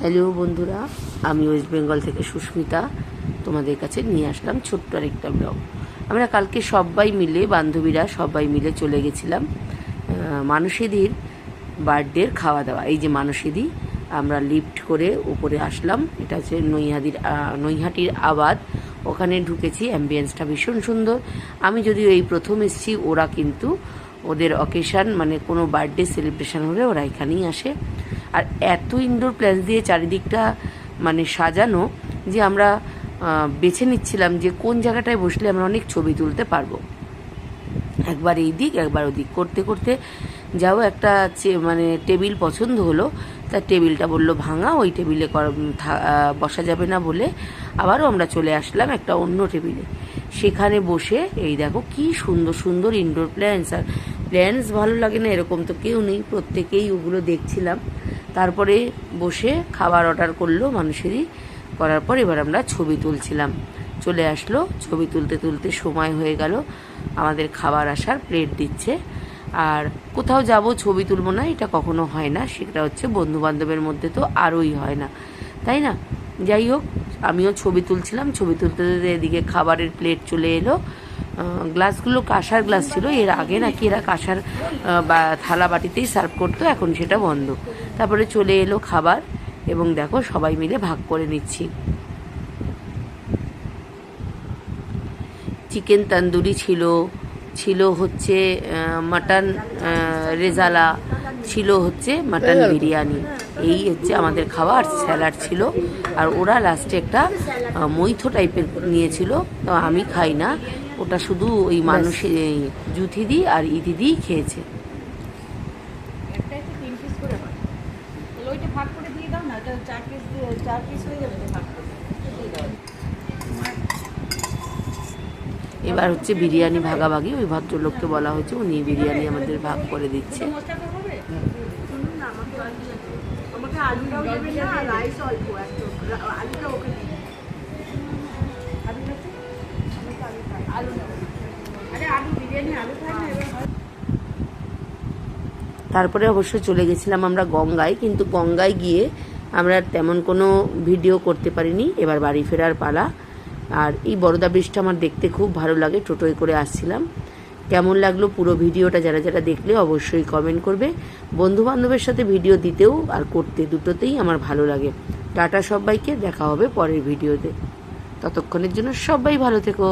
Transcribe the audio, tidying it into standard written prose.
Hello বন্ধুরা, আমি West Bengal থেকে সুস্মিতা তোমাদের কাছে নিয়ে আসলাম ছোট্ট আরেকটা ব্লগ। আমরা কালকে সবাই মিলে, বান্ধবীরা সবাই মিলে চলে গেছিলাম মানসীদির বার্থডের খাওয়া দাওয়া। এই যে মানসীদি, আমরা লিফট করে উপরে আসলাম। এটা হচ্ছে নৈহাটির আবাদ। ওখানে ঢুকেছি, অ্যাম্বিয়েন্সটা ভীষণ সুন্দর। আমি যদিও এই প্রথম এসেছি, ওরা কিন্তু ওদের অকেশান মানে কোনো বার্থডে সেলিব্রেশন হলে ওরা এখানেই আসে। আর এত ইনডোর প্ল্যান্টস দিয়ে চারিদিকটা মানে সাজানো যে আমরা বেছে নিচ্ছিলাম যে কোন জায়গাটায় বসলে আমরা অনেক ছবি তুলতে পারবো। একবার এই দিক একবার ওদিক করতে করতে যাও একটা মানে টেবিল পছন্দ হলো। তার টেবিলটা বললো ভাঙা, ওই টেবিলে বসা যাবে না বলে আবারও আমরা চলে আসলাম একটা অন্য টেবিলে। সেখানে বসে এই দেখো কি সুন্দর সুন্দর ইনডোর প্ল্যান্টস। আর প্ল্যান্টস ভালো লাগে না এরকম তো কেউ নেই, প্রত্যেকেই ওগুলো দেখছিলাম। তারপরে বসে খাবার অর্ডার করলো মানুষেরই, করার পর এবার আমরা ছবি তুলছিলাম। চলে আসলো, ছবি তুলতে তুলতে সময় হয়ে গেল, আমাদের খাবার আসার প্লেট দিচ্ছে। আর কোথাও যাব ছবি তুলবো না, এটা কখনো হয় না। সেটা হচ্ছে বন্ধু বান্ধবের মধ্যে তো আরোই হয় না, তাই না? যাই হোক, আমিও ছবি তুলছিলাম। ছবি তুলতে তুলতে এদিকে খাবারের প্লেট চলে এলো। গ্লাসগুলো কাঁসার গ্লাস ছিল, এর আগে নাকি এরা কাঁসার বা থালা বাটিতেই সার্ভ করতো, এখন সেটা বন্ধ। তারপরে চলে এলো খাবার, এবং দেখো সবাই মিলে ভাগ করে নিচ্ছি। চিকেন তন্দুরি ছিল, ছিল হচ্ছে মাটন রেজালা, ছিল হচ্ছে মাটন বিরিয়ানি। এই হচ্ছে আমাদের খাবার। স্যালাড ছিল, আর ওরা লাস্টে একটা মৈথো টাইপের নিয়েছিল, তো আমি খাই না ওটা, শুধু ওই মানুষের জুথিদি আর ইদিদিই খেয়েছে। এবার হচ্ছে বিরিয়ানি ভাগাভাগি। ওই ভদ্রলোককে বলা হয়েছে, উনি বিরিয়ানি আমাদের ভাগ করে দিচ্ছে। তারপরে অবশ্য চলে গেছিলাম আমরা গঙ্গায়, কিন্তু গঙ্গায় গিয়ে আমরা তেমন কোনো ভিডিও করতে পারিনি। এবার বাড়ি ফেরার পালা। আর এই বরদা ব্রিজটা আমার দেখতে খুব ভালো লাগে, টোটোয় করে আসছিলাম। কেমন লাগলো পুরো ভিডিওটা যারা যারা দেখলে অবশ্যই কমেন্ট করবে। বন্ধু বান্ধবের সাথে ভিডিও দিতেও আর করতে দুটোতেই আমার ভালো লাগে। টাটা সবাইকে, দেখা হবে পরের ভিডিওতে। ততক্ষণের জন্য সবাই ভালো থেকো।